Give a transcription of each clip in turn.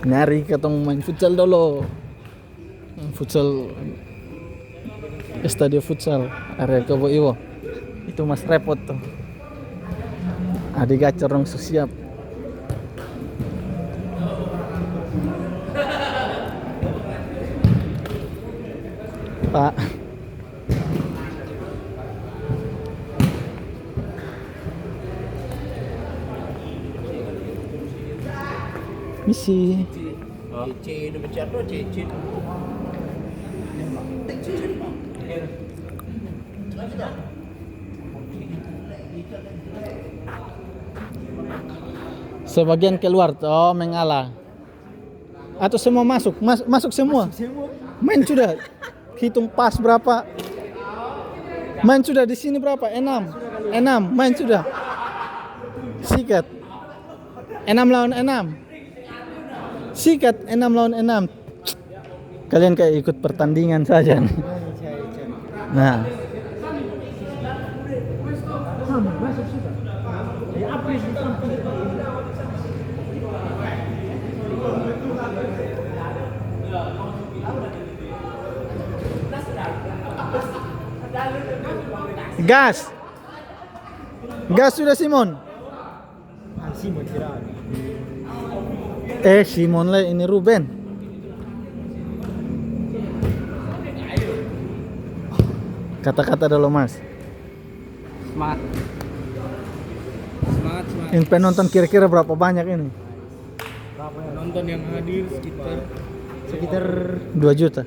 Nyari ketemu main futsal dulu. Futsal Estadio Futsal area Kebo Iwo. Itu mas repot tuh. Adik gacor dong siap. Pak. Misi. Cici udah bercanda Cici. Sebagian keluar tuh mengalah. Atau semua masuk? Masuk semua. Main sudah. Hitung pas berapa? Main sudah di sini berapa? 6. Main sudah. Sikat. 6 lawan 6. Sikat 6 lawan 6. Kalian kayak ikut pertandingan saja. Nah. Gas. Gas sudah Simon. Simon kira. Simon lah ini Ruben. Kata-kata dulu Mas. Semangat. Ini penonton kira-kira berapa banyak ini? Berapa penonton yang hadir sekitar 2 juta.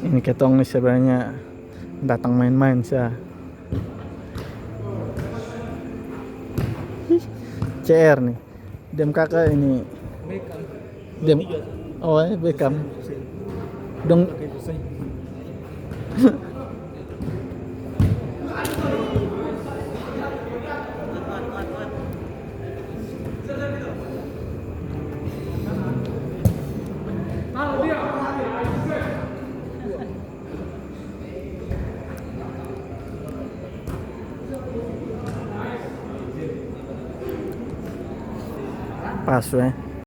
Ini ketong nih sebenarnya datang main-main sih. CR nih. Dem kakak ini. Dem. Oh, Beckham. Dong. Pas,